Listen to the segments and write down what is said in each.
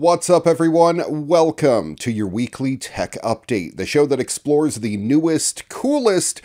What's up, everyone? Welcome to your weekly tech update, the show that explores the newest, coolest,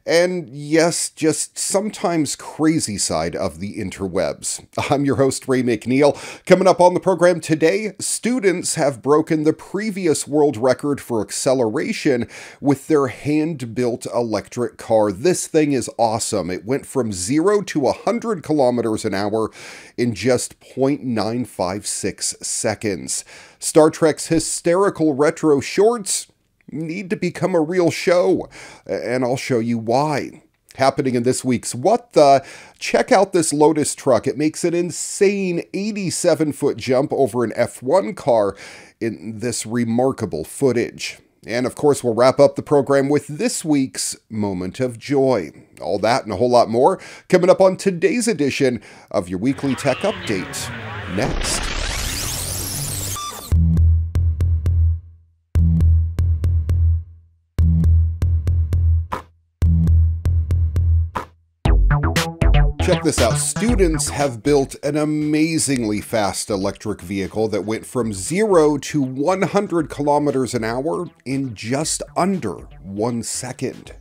and yes, just sometimes crazy side of the interwebs. I'm your host, Ray McNeil. Coming up on the program today, students have broken the previous world record for acceleration with their hand-built electric car. This thing is awesome. It went from 0 to 100 kilometers an hour in just 0.956 seconds. Star Trek's hysterical retro shorts need to become a real show, and I'll show you why. Happening in this week's What The? Check out this Lotus truck. It makes an insane 87-foot jump over an F1 car in this remarkable footage. And of course, we'll wrap up the program with this week's Moment of Joy. All that and a whole lot more coming up on today's edition of your weekly tech update. Next. Check this out. Students have built an amazingly fast electric vehicle that went from 0 to 100 kilometers an hour in just under 1 second.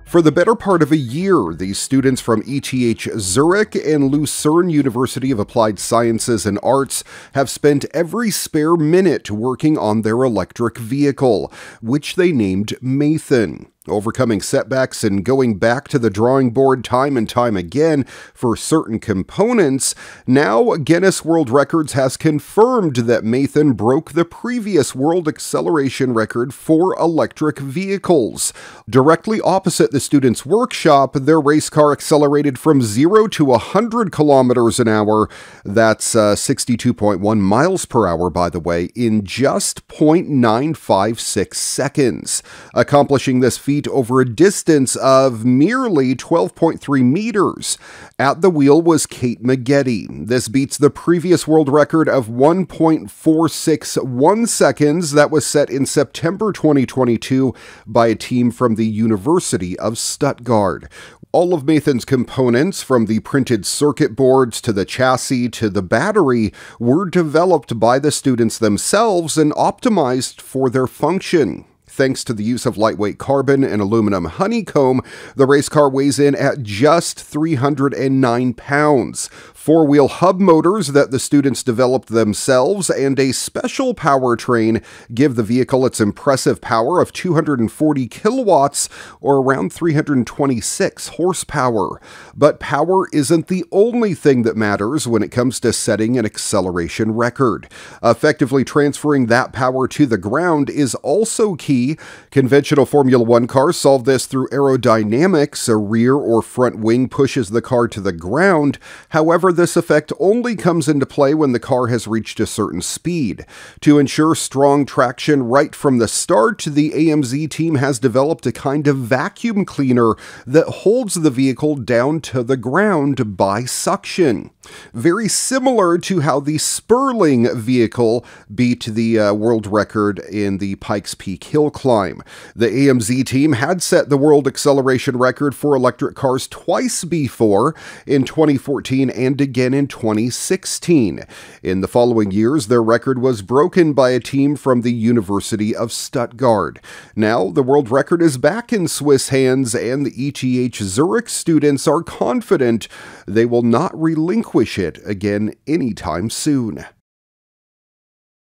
For the better part of a year, these students from ETH Zurich and Lucerne University of Applied Sciences and Arts have spent every spare minute working on their electric vehicle, which they named Mathan. Overcoming setbacks and going back to the drawing board time and time again for certain components, now Guinness World Records has confirmed that Mathan broke the previous world acceleration record for electric vehicles. Directly opposite the students' workshop, their race car accelerated from 0 to 100 kilometers an hour, that's 62.1 miles per hour, by the way, in just 0.956 seconds. Accomplishing this feat over a distance of merely 12.3 meters. At the wheel was Kate Maggette. This beats the previous world record of 1.461 seconds that was set in September 2022 by a team from the University of Stuttgart. All of Mathan's components, from the printed circuit boards to the chassis to the battery, were developed by the students themselves and optimized for their function. Thanks to the use of lightweight carbon and aluminum honeycomb, the race car weighs in at just 309 pounds. Four-wheel hub motors that the students developed themselves and a special powertrain give the vehicle its impressive power of 240 kilowatts or around 326 horsepower. But power isn't the only thing that matters when it comes to setting an acceleration record. Effectively transferring that power to the ground is also key. Conventional Formula One cars solve this through aerodynamics. A rear or front wing pushes the car to the ground. However, this effect only comes into play when the car has reached a certain speed. To ensure strong traction right from the start, the AMZ team has developed a kind of vacuum cleaner that holds the vehicle down to the ground by suction. Very similar to how the Sperling vehicle beat the world record in the Pikes Peak hill climb. The AMZ team had set the world acceleration record for electric cars twice before, in 2014 and again in 2016. In the following years, their record was broken by a team from the University of Stuttgart. Now, the world record is back in Swiss hands, and the ETH Zurich students are confident they will not relinquish it again anytime soon.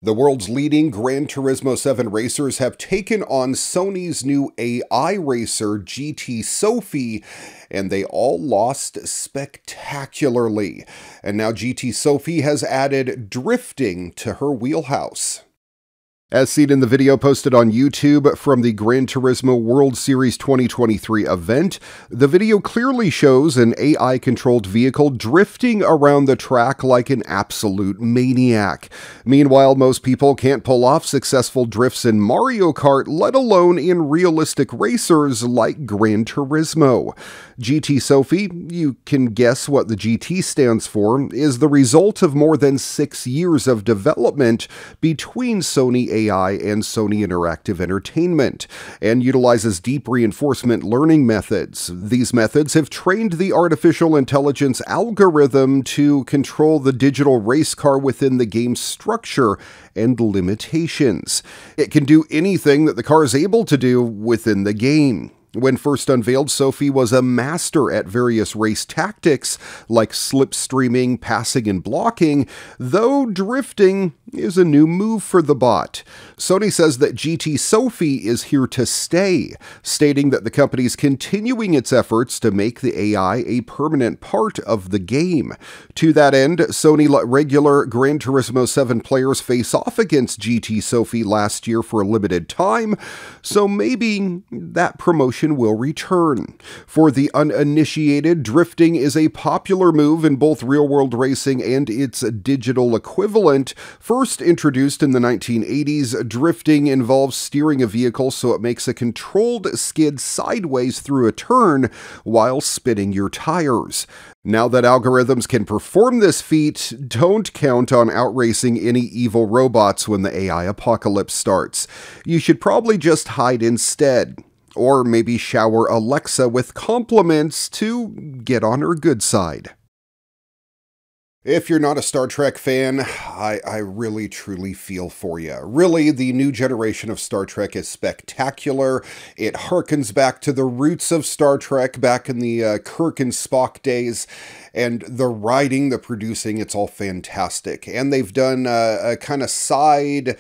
The world's leading Gran Turismo 7 racers have taken on Sony's new AI racer, GT Sophie, and they all lost spectacularly. And now GT Sophie has added drifting to her wheelhouse. As seen in the video posted on YouTube from the Gran Turismo World Series 2023 event, the video clearly shows an AI-controlled vehicle drifting around the track like an absolute maniac. Meanwhile, most people can't pull off successful drifts in Mario Kart, let alone in realistic racers like Gran Turismo. GT Sophie, you can guess what the GT stands for, is the result of more than 6 years of development between Sony AI and Sony Interactive Entertainment, and utilizes deep reinforcement learning methods. These methods have trained the artificial intelligence algorithm to control the digital race car within the game's structure and limitations. It can do anything that the car is able to do within the game. When first unveiled, Sophie was a master at various race tactics like slipstreaming, passing, and blocking, though drifting is a new move for the bot. Sony says that GT Sophie is here to stay, stating that the company is continuing its efforts to make the AI a permanent part of the game. To that end, Sony let regular Gran Turismo 7 players face off against GT Sophie last year for a limited time, so maybe that promotion will return. For the uninitiated, drifting is a popular move in both real-world racing and its digital equivalent. First introduced in the 1980s, drifting involves steering a vehicle so it makes a controlled skid sideways through a turn while spinning your tires. Now that algorithms can perform this feat, don't count on outracing any evil robots when the AI apocalypse starts. You should probably just hide instead. Or maybe shower Alexa with compliments to get on her good side. If you're not a Star Trek fan, I really truly feel for you. Really, the new generation of Star Trek is spectacular. It harkens back to the roots of Star Trek back in the Kirk and Spock days. And the writing, the producing, it's all fantastic. And they've done a kind of side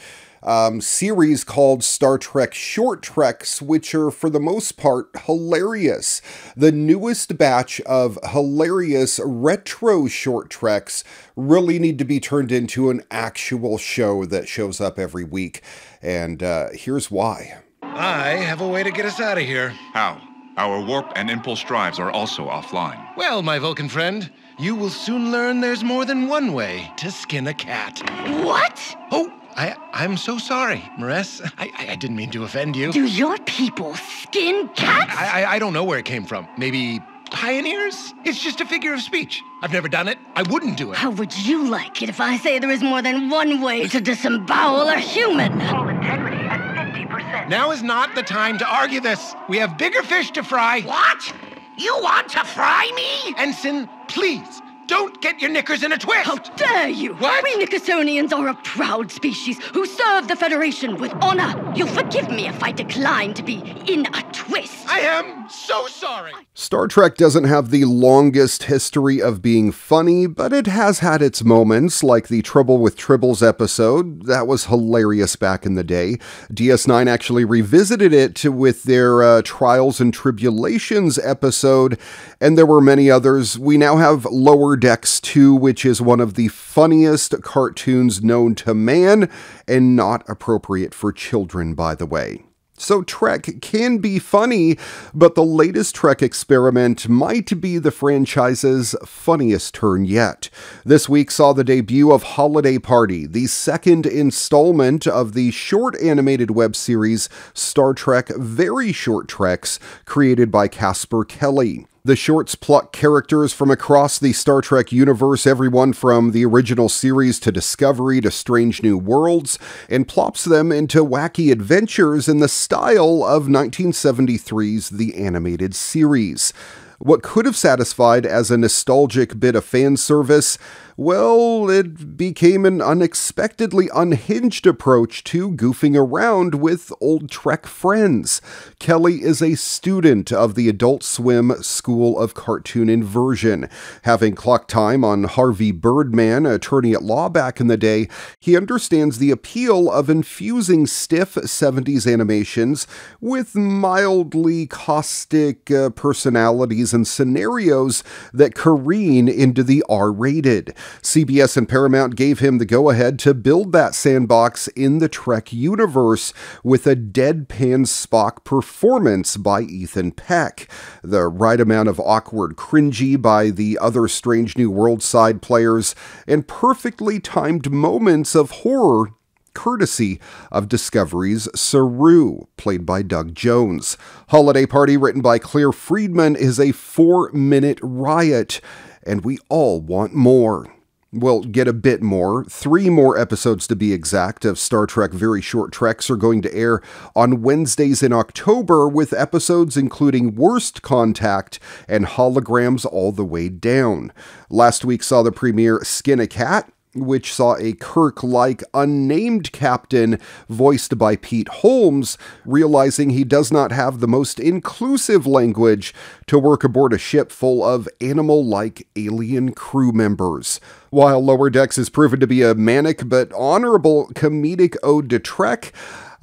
series called Star Trek Short Treks, which are for the most part hilarious. The newest batch of hilarious retro short treks really need to be turned into an actual show that shows up every week. And here's why. I have a way to get us out of here. How? Our warp and impulse drives are also offline. Well, my Vulcan friend, you will soon learn there's more than one way to skin a cat. What? Oh, I'm so sorry, Maress. I didn't mean to offend you. Do your people skin cats? I don't know where it came from. Maybe pioneers? It's just a figure of speech. I've never done it. I wouldn't do it. How would you like it if I say there is more than one way to disembowel a human? Full integrity at 50%. Now is not the time to argue this. We have bigger fish to fry. What? You want to fry me? Ensign, please. Don't get your knickers in a twist! How dare you! What? We Nickersonians are a proud species who serve the Federation with honor. You'll forgive me if I decline to be in a twist. I am so sorry! Star Trek doesn't have the longest history of being funny, but it has had its moments, like the Trouble with Tribbles episode. That was hilarious back in the day. DS9 actually revisited it with their Trials and Tribulations episode, and there were many others. We now have Lower Decks 2, which is one of the funniest cartoons known to man, and not appropriate for children, by the way. So Trek can be funny, but the latest Trek experiment might be the franchise's funniest turn yet. This week saw the debut of Holiday Party, the second installment of the short animated web series Star Trek Very Short Treks, created by Casper Kelly. The shorts pluck characters from across the Star Trek universe, everyone from the original series to Discovery to Strange New Worlds, and plops them into wacky adventures in the style of 1973's The Animated Series. What could have satisfied as a nostalgic bit of fan service, well, it became an unexpectedly unhinged approach to goofing around with old Trek friends. Kelly is a student of the Adult Swim School of Cartoon Inversion. Having clocked time on Harvey Birdman, attorney at law back in the day, he understands the appeal of infusing stiff 70s animations with mildly caustic personalities and scenarios that careen into the R-rated. CBS and Paramount gave him the go-ahead to build that sandbox in the Trek universe with a deadpan Spock performance by Ethan Peck, the right amount of awkward cringy by the other Strange New World side players, and perfectly timed moments of horror courtesy of Discovery's Saru, played by Doug Jones. Holiday Party, written by Claire Friedman, is a 4-minute riot, and we all want more. We'll get a bit more. 3 more episodes to be exact of Star Trek Very Short Treks are going to air on Wednesdays in October, with episodes including Worst Contact and Holograms All the Way Down. Last week saw the premiere Skin a Cat, which saw a Kirk-like unnamed captain voiced by Pete Holmes, realizing he does not have the most inclusive language to work aboard a ship full of animal-like alien crew members. While Lower Decks has proven to be a manic but honorable comedic ode to Trek,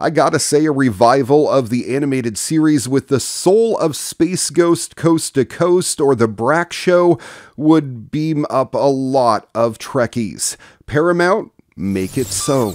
I gotta say a revival of the animated series with the soul of Space Ghost Coast to Coast or The Brak Show would beam up a lot of Trekkies. Paramount, make it so.